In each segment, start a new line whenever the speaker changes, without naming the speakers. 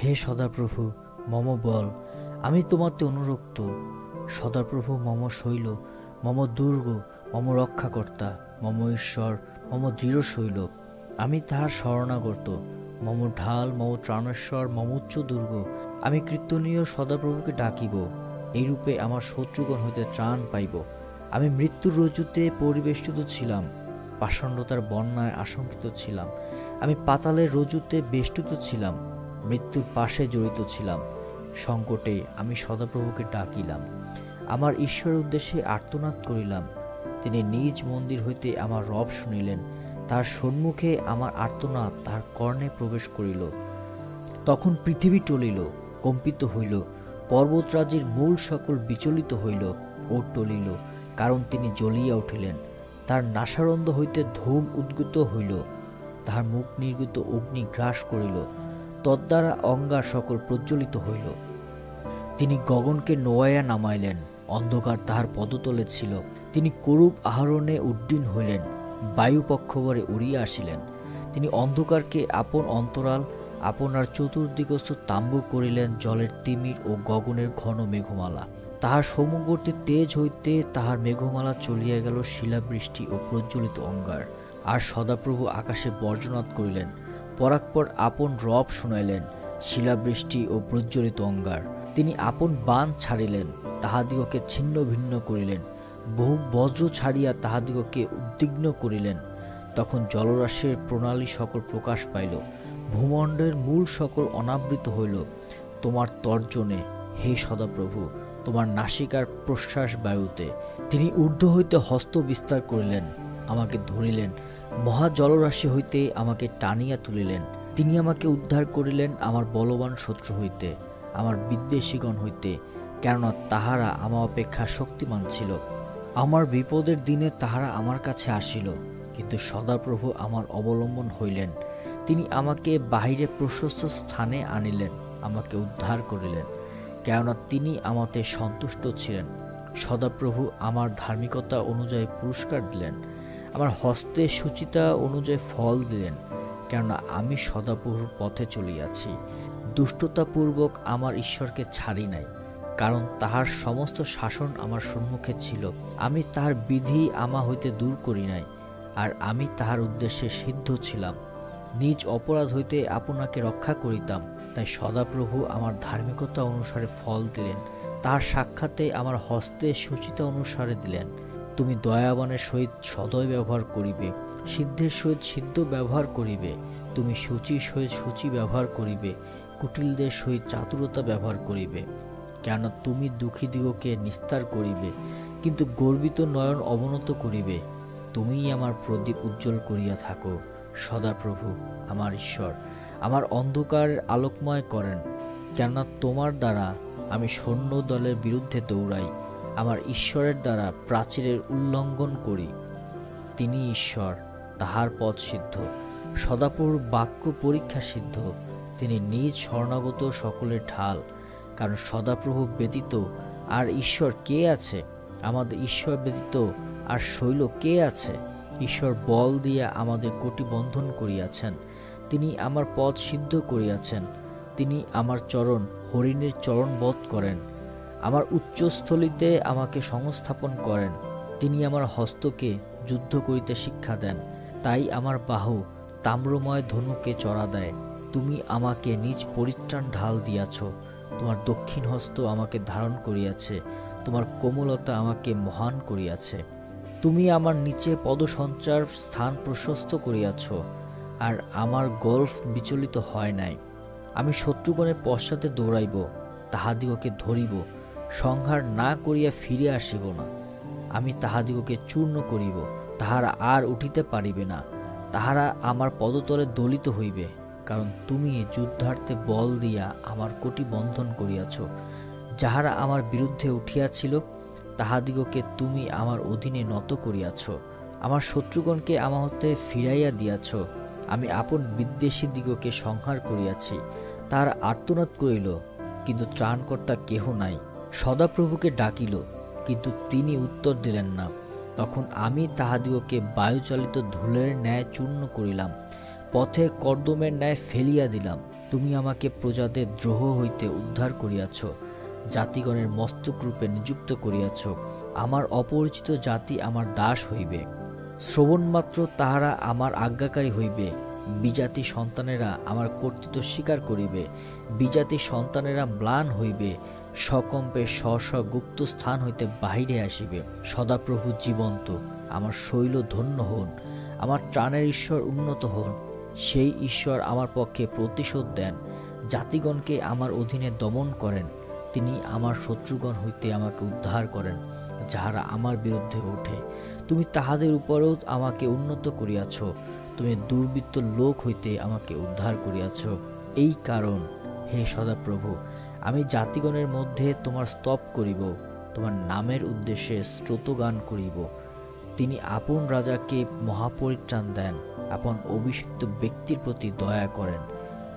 হে সদাপ্রভু, মম বল, আমি তোমাতে অনুরক্ত। সদাপ্রভু মম শৈল, মম দুর্গ, মম রক্ষাকর্তা, মম ঈশ্বর, মম দৃঢ় শৈল। আমি তাহার শরণাগত, মম ঢাল, মম ত্রাণেশ্বর, মম উচ্চ দুর্গ। আমি কীর্তনীয় সদাপ্রভুকে ডাকিব, এইরূপে আমার শত্রুগণ হইতে ত্রাণ পাইব। আমি মৃত্যুর রজ্জুতে পরিবেষ্টিত ছিলাম, পাষণ্ডতার বন্যায় আশঙ্কিত ছিলাম। আমি পাতালের রজ্জুতে বেষ্টিত ছিলাম, মৃত্যুর পাশে জড়িত ছিলাম। সংকটে আমি সদাপ্রভুকে ডাকিলাম, আমার ঈশ্বরের উদ্দেশ্যে আর্তনাদ করিলাম। তিনি নিজ মন্দির হইতে আমার রব শুনিলেন। তার সম্মুখে আমার আর্তনাদ তাহার কর্ণে প্রবেশ করিল। তখন পৃথিবী টলিল, কম্পিত হইল, পর্বতরাজির মূল সকল বিচলিত হইল ও টলিল, কারণ তিনি জ্বলিয়া উঠিলেন। তার নাসারন্ধ্র হইতে ধূম উদ্গত হইল, তাহার মুখ নির্গত অগ্নি গ্রাস করিল, তদ্বারা অঙ্গার সকল প্রজ্বলিত হইল। তিনি গগনকে নোয়াইয়া নামাইলেন, অন্ধকার তাহার পদতলে ছিল। তিনি করূপ আহরণে উড্ডীন হইলেন, বায়ু পক্ষবরে উড়িয়া আসিলেন। তিনি অন্ধকারকে আপন অন্তরাল, আপনার চতুর্দিগস্থ তাম্বু করিলেন জলের তিমির ও গগনের ঘন মেঘমালা। তাহার সমুবর্তী তেজ হইতে তাহার মেঘমালা চলিয়া গেল শিলাবৃষ্টি ও প্রজ্বলিত অঙ্গার। আর সদাপ্রভু আকাশে বর্জনাদ করিলেন, পরাৎপর আপন রব শুনাইলেন, শিলাবৃষ্টি ও প্রজ্বলিত অঙ্গার। তিনি আপন বাণ ছাড়িলেন, তাহাদিগকে ছিন্ন ভিন্ন করিলেন, বহু বজ্র ছাড়িয়া তাহাদিগকে উদ্বিগ্ন করিলেন। তখন জলরাশির প্রণালী সকল প্রকাশ পাইল, ভূমণ্ডলের মূল সকল অনাবৃত হইল তোমার তর্জনে, হে সদাপ্রভু, তোমার নাসিকার প্রশ্বাস বায়ুতে। তিনি ঊর্ধ্ব হইতে হস্ত বিস্তার করিলেন, আমাকে ধরিলেন, মহা জলরাশি হইতে আমাকে টানিয়া তুলিলেন। তিনি আমাকে উদ্ধার করিলেন আমার বলবান শত্রু হইতে, আমার বিদ্বেষীগণ হইতে, কেননা তাহারা আমার অপেক্ষা শক্তিমান ছিল। আমার বিপদের দিনে তাহারা আমার কাছে আসিল, কিন্তু সদাপ্রভু আমার অবলম্বন হইলেন। তিনি আমাকে বাহিরে প্রশস্ত স্থানে আনিলেন, আমাকে উদ্ধার করিলেন, কেননা তিনি আমাতে সন্তুষ্ট ছিলেন। সদাপ্রভু আমার ধার্মিকতা অনুযায়ী পুরস্কার দিলেন, আমার হস্তে সুচিতা অনুযায়ী ফল দিলেন, কেননা আমি সদাপ্রভুর পথে চলিয়াছি। দুষ্টতাপূর্বক আমার ঈশ্বরকে ছাড়ি নাই, কারণ তাহার সমস্ত শাসন আমার সম্মুখে ছিল। আমি তাহার বিধি আমা হইতে দূর করি নাই, আর আমি তাহার উদ্দেশ্যে সিদ্ধ ছিলাম। নিজ অপরাধ হইতে আপনাকে রক্ষা করিতাম, তাই সদাপ্রভু আমার ধার্মিকতা অনুসারে ফল দিলেন, তাহার সাক্ষাতে আমার হস্তে সুচিতা অনুসারে দিলেন। তুমি দয়াবানের সহিত সদয় ব্যবহার করিবে, সিদ্ধের সহিত সিদ্ধ ব্যবহার করিবে। তুমি সূচির সহিত সূচি ব্যবহার করিবে, কুটিলদের সহিত চাতুরতা ব্যবহার করিবে। কেন তুমি দুঃখীদিগকে নিস্তার করিবে, কিন্তু গর্বিত নয়ন অবনত করিবে। তুমিই আমার প্রদীপ উজ্জ্বল করিয়া থাকো। সদাপ্রভু আমার ঈশ্বর আমার অন্ধকার আলোকময় করেন, কেননা তোমার দ্বারা আমি সৈন্য দলের বিরুদ্ধে দৌড়াই, আমার ঈশ্বরের দ্বারা প্রাচীরের উল্লঙ্ঘন করি। তিনি ঈশ্বর, তাহার পথ সিদ্ধ, সদাপ্রভুর বাক্য পরীক্ষা সিদ্ধ। তিনি নিজ শরণাগত সকলের ঢাল, কারণ সদাপ্রভু ব্যতীত আর ঈশ্বর কে আছে? আমাদের ঈশ্বর ব্যতীত আর শৈল কে আছে? ঈশ্বর বল দিয়া আমাদের কোটি বন্ধন করিয়াছেন। তিনি আমার পথ সিদ্ধ করিয়াছেন। তিনি আমার চরণ হরিণের চরণবধ করেন, আমার উচ্চস্থলিতে আমাকে সংস্থাপন করেন। তিনি আমার হস্তকে যুদ্ধ করিতে শিক্ষা দেন, তাই আমার বাহু তাম্রময় ধনুকে চড়া দেয়। তুমি আমাকে নিজ পরিত্রাণ ঢাল দিয়াছ, তোমার দক্ষিণ হস্ত আমাকে ধারণ করিয়াছে, তোমার কোমলতা আমাকে মহান করিয়াছে। তুমি আমার নিচে পদসঞ্চার স্থান প্রশস্ত করিয়াছ, আর আমার গল্ফ বিচলিত হয় নাই। আমি শত্রুগণের পশ্চাতে দৌড়াইব, তাহাদিগকে ধরিব, সংহার না করিয়া ফিরে আসিব না। আমি তাহাদিগকে চূর্ণ করিব, তাহারা আর উঠিতে পারিবে না। তাহারা আমার পদতলে দলিত হইবে, কারণ তুমি যুদ্ধার্থে বল দিয়া আমার কোটি বন্ধন করিয়াছ। যাহারা আমার বিরুদ্ধে উঠিয়াছিল, তাহাদিগকে তুমি আমার অধীনে নত করিয়াছ। আমার শত্রুগণকে আমার হতে ফিরাইয়া দিয়াছ। আমি আপন বিদ্বেষী দিগকে সংহার করিয়াছি। তাহারা আর্তনাদ করিল, কিন্তু ত্রাণকর্তা কেহ নাই। সদাপ্রভুকে ডাকিল, কিন্তু তিনি উত্তর দিলেন না। তখন আমি তাহাদিগকে বায়ুচালিত ধূলের ন্যায় চূর্ণ করিলাম, পথে কর্দমের ন্যায় ফেলিয়া দিলাম। তুমি আমাকে প্রজাদের দ্রোহ হইতে উদ্ধার করিয়াছ, জাতিগণের মস্তক রূপে নিযুক্ত করিয়াছ। আমার অপরিচিত জাতি আমার দাস হইবে, শ্রবণমাত্র তাহারা আমার আজ্ঞাকারী হইবে। বিজাতি সন্তানেরা আমার কর্তৃত্ব স্বীকার করিবে, বিজাতি সন্তানেরা ম্লান হইবে, সকম্পে স্ব গুপ্ত স্থান হইতে বাহিরে আসিবে। সদাপ্রভু জীবন্ত, আমার শৈল ধন্য হন, আমার ত্রাণের ঈশ্বর উন্নত হন। সেই ঈশ্বর আমার পক্ষে প্রতিশোধ দেন, জাতিগণকে আমার অধীনে দমন করেন। তিনি আমার শত্রুগণ হইতে আমাকে উদ্ধার করেন, যাহারা আমার বিরুদ্ধে ওঠে। তুমি তাহাদের উপরেও আমাকে উন্নত করিয়াছ, তুমি দুর্বৃত্ত লোক হইতে আমাকে উদ্ধার করিয়াছ। এই কারণ, হে সদাপ্রভু, আমি জাতিগণের মধ্যে তোমার স্তব করিব, তোমার নামের উদ্দেশ্যে স্রোতগান করিব। তিনি আপন রাজাকে মহাপরিত্রাণ দেন, আপন অভিষিক্ত ব্যক্তির প্রতি দয়া করেন,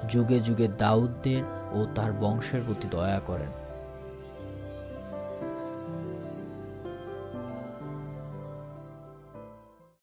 যুগে যুগে দাউদের ও তার বংশের প্রতি দয়া করেন।